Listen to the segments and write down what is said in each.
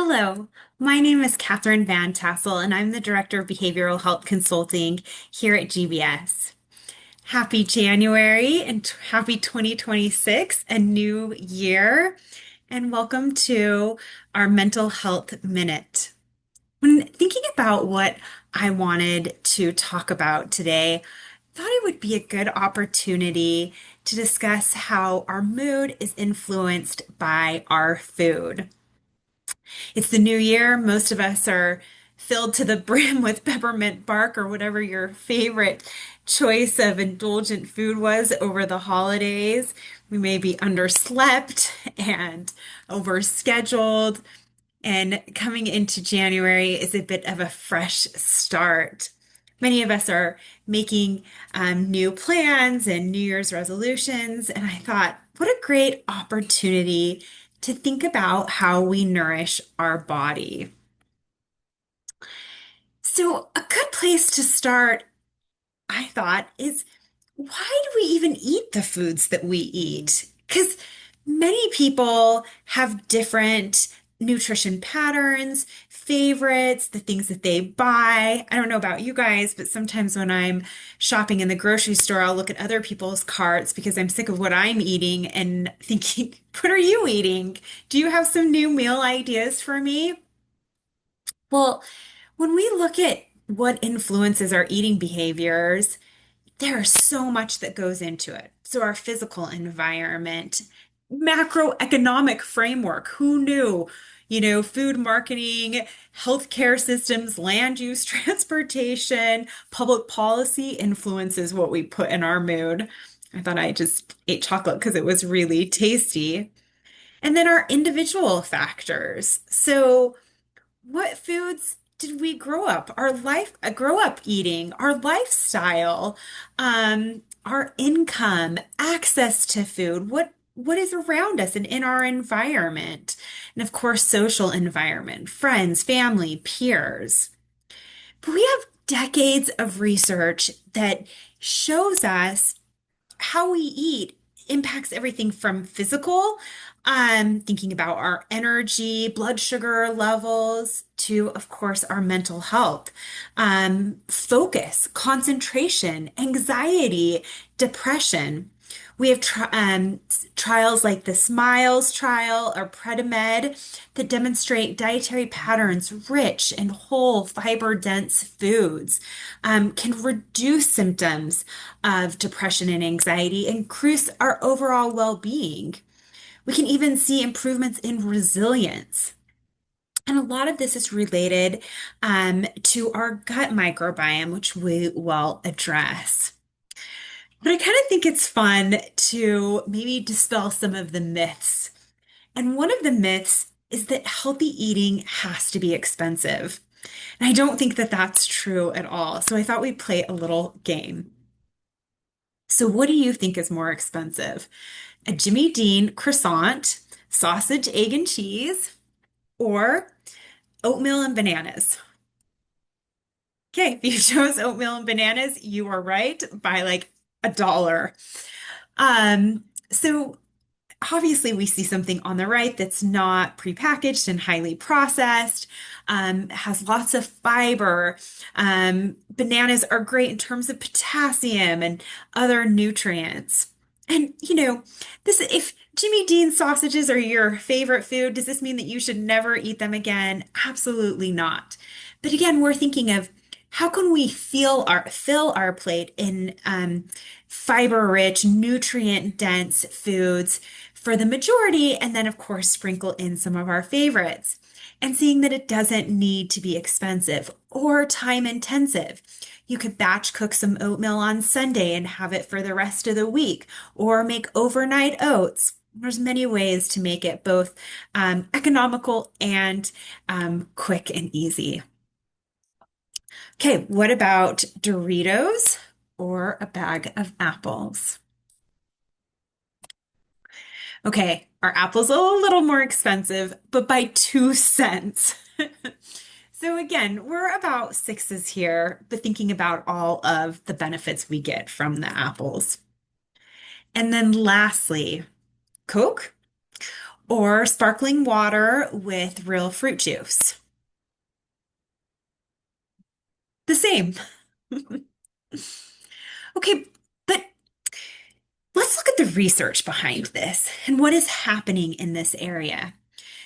Hello, my name is Catherine Van Tassell, and I'm the Director of Behavioral Health Consulting here at GBS. Happy January and happy 2026, a new year, and welcome to our Mental Health Minute. When thinking about what I wanted to talk about today, I thought it would be a good opportunity to discuss how our mood is influenced by our food. It's the new year. Most of us are filled to the brim with peppermint bark or whatever your favorite choice of indulgent food was over the holidays. We may be underslept and overscheduled, and coming into January is a bit of a fresh start. Many of us are making new plans and New Year's resolutions, and I thought, what a great opportunity to think about how we nourish our body. So, a good place to start, I thought, is why do we even eat the foods that we eat? Because many people have different nutrition patterns, favorites, the things that they buy. I don't know about you guys, but sometimes when I'm shopping in the grocery store, I'll look at other people's carts because I'm sick of what I'm eating and thinking, what are you eating? Do you have some new meal ideas for me? Well, when we look at what influences our eating behaviors, there's so much that goes into it. So, our physical environment, macroeconomic framework, who knew? Food marketing, healthcare systems, land use, transportation, public policy influences what we put in our mood. I thought I just ate chocolate because it was really tasty. And then our individual factors. So, what foods did we grow up eating, our lifestyle, our income, access to food, what is around us and in our environment, and of course, social environment, friends, family, peers. But we have decades of research that shows us how we eat impacts everything from physical, thinking about our energy, blood sugar levels, to, of course, our mental health, focus, concentration, anxiety, depression. We have trials like the SMILES trial or Predimed that demonstrate dietary patterns rich in whole fiber-dense foods can reduce symptoms of depression and anxiety, increase our overall well-being. We can even see improvements in resilience. And a lot of this is related to our gut microbiome, which we will address. But I kind of think it's fun to maybe dispel some of the myths. And one of the myths is that healthy eating has to be expensive. And I don't think that that's true at all. So I thought we'd play a little game. So, what do you think is more expensive? A Jimmy Dean croissant, sausage, egg, and cheese, or oatmeal and bananas? Okay, if you chose oatmeal and bananas, you are right by like $1. So obviously we see something on the right that's not prepackaged and highly processed, has lots of fiber. Bananas are great in terms of potassium and other nutrients. And this if Jimmy Dean sausages are your favorite food, does this mean that you should never eat them again? Absolutely not. But again, we're thinking of how can we fill our plate in fiber-rich, nutrient-dense foods for the majority, and then, of course, sprinkle in some of our favorites. And seeing that it doesn't need to be expensive or time intensive. You could batch cook some oatmeal on Sunday and have it for the rest of the week, or make overnight oats. There's many ways to make it both economical and quick and easy. Okay, what about Doritos or a bag of apples? Okay, our apples are a little more expensive, but by 2 cents. So again, we're about sixes here, but thinking about all of the benefits we get from the apples. And then lastly, Coke or sparkling water with real fruit juice. The same. Okay, but let's look at the research behind this and what is happening in this area.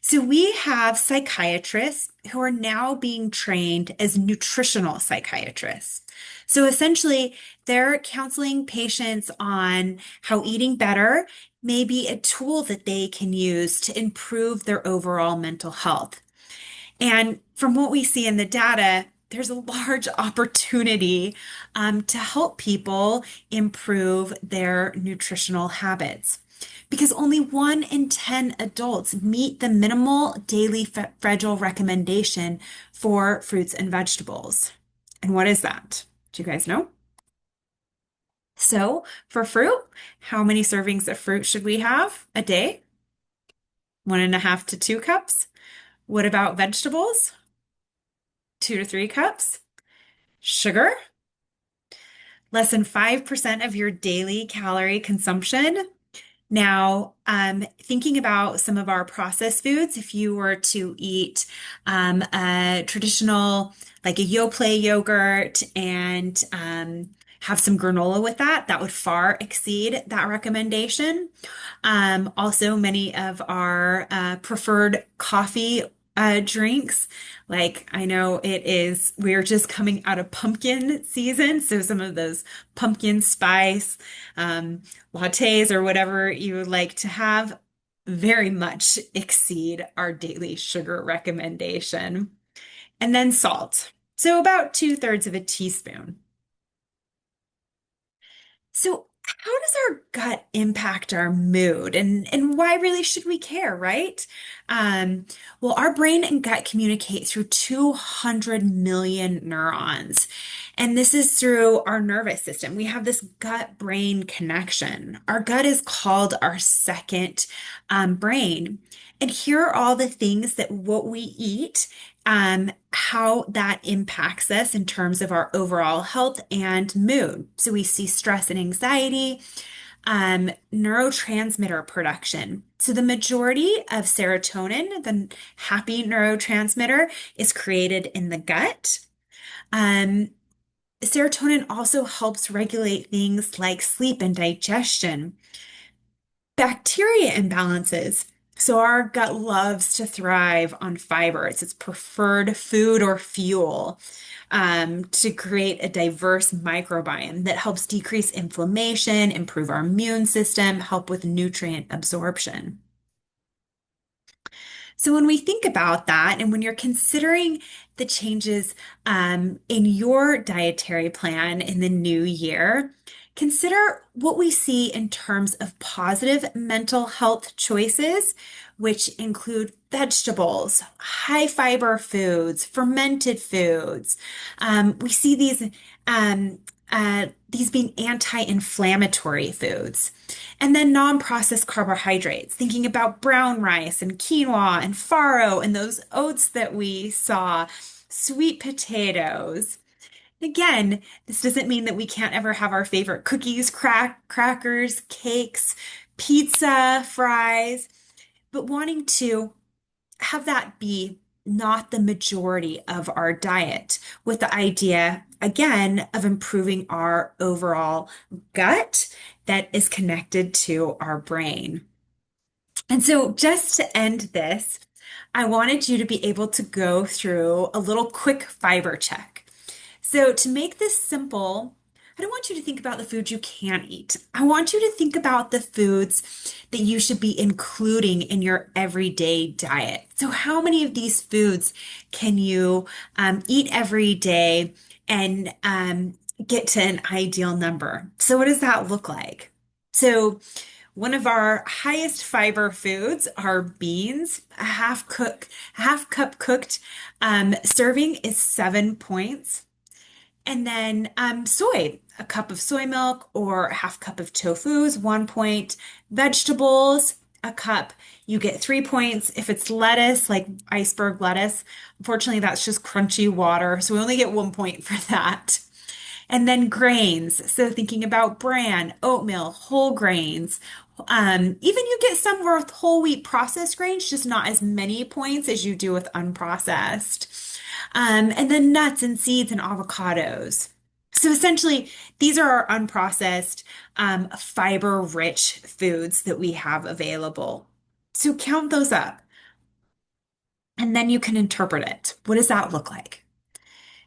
So, we have psychiatrists who are now being trained as nutritional psychiatrists. So, essentially, they're counseling patients on how eating better may be a tool that they can use to improve their overall mental health. And from what we see in the data, there's a large opportunity to help people improve their nutritional habits because only 1 in 10 adults meet the minimal daily fragile recommendation for fruits and vegetables. And what is that? Do you guys know? So, for fruit, how many servings of fruit should we have a day? 1.5 to 2 cups. What about vegetables? 2 to 3 cups. Sugar, less than 5% of your daily calorie consumption. Now, thinking about some of our processed foods, if you were to eat a traditional, like a Yoplait yogurt and have some granola with that, that would far exceed that recommendation. Also, many of our preferred coffee drinks, like I know we're just coming out of pumpkin season. So some of those pumpkin spice lattes or whatever you would like to have very much exceed our daily sugar recommendation. And then salt. So about 2/3 of a teaspoon. So, how does our gut impact our mood and why really should we care, right? Um, well, our brain and gut communicate through 200 million neurons, and this is through our nervous system. We have this gut-brain connection. Our gut is called our second brain. And here are all the things that what we eat how that impacts us in terms of our overall health and mood. So we see stress and anxiety, neurotransmitter production. So the majority of serotonin, the happy neurotransmitter, is created in the gut. Um, Serotonin also helps regulate things like sleep and digestion, bacteria imbalances. So our gut loves to thrive on fiber. It's its preferred food or fuel to create a diverse microbiome that helps decrease inflammation, improve our immune system, help with nutrient absorption. So when we think about that, and when you're considering the changes in your dietary plan in the new year, consider what we see in terms of positive mental health choices, which include vegetables, high fiber foods, fermented foods. We see these being anti-inflammatory foods. And then non-processed carbohydrates, thinking about brown rice and quinoa and farro and those oats that we saw, sweet potatoes. Again, this doesn't mean that we can't ever have our favorite cookies, crackers, cakes, pizza, fries, but wanting to have that be not the majority of our diet, with the idea, again, of improving our overall gut that is connected to our brain. And so, just to end this, I wanted you to be able to go through a little quick fiber check. So, to make this simple, I don't want you to think about the foods you can't eat. I want you to think about the foods that you should be including in your everyday diet. So, how many of these foods can you eat every day and get to an ideal number? So, what does that look like? So, one of our highest fiber foods are beans. Half cup cooked serving is 7 points. And then soy, a cup of soy milk or a half cup of tofu is 1 point. Vegetables, a cup, you get 3 points. If it's lettuce, like iceberg lettuce, unfortunately, that's just crunchy water. So we only get 1 point for that. And then grains. So thinking about bran, oatmeal, whole grains, Even you get some with whole wheat processed grains, just not as many points as you do with unprocessed. And then nuts and seeds and avocados. So essentially, these are our unprocessed, fiber-rich foods that we have available. So count those up, and then you can interpret it. What does that look like?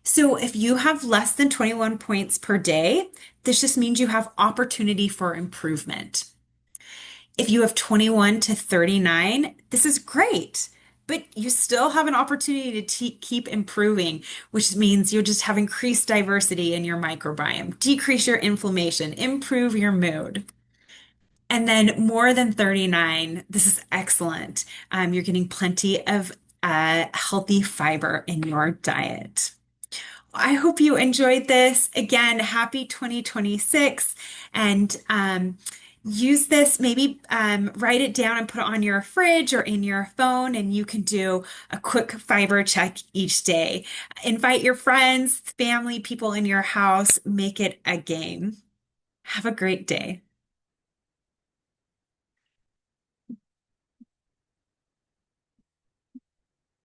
So if you have less than 21 points per day, this just means you have opportunity for improvement. If you have 21 to 39, this is great, but you still have an opportunity to keep improving, which means you just have increased diversity in your microbiome, decrease your inflammation, improve your mood. And then more than 39, this is excellent. You're getting plenty of healthy fiber in your diet. I hope you enjoyed this. Again, happy 2026 and use this, maybe write it down and put it on your fridge or in your phone, and you can do a quick fiber check each day. Invite your friends, family, people in your house, make it a game. Have a great day.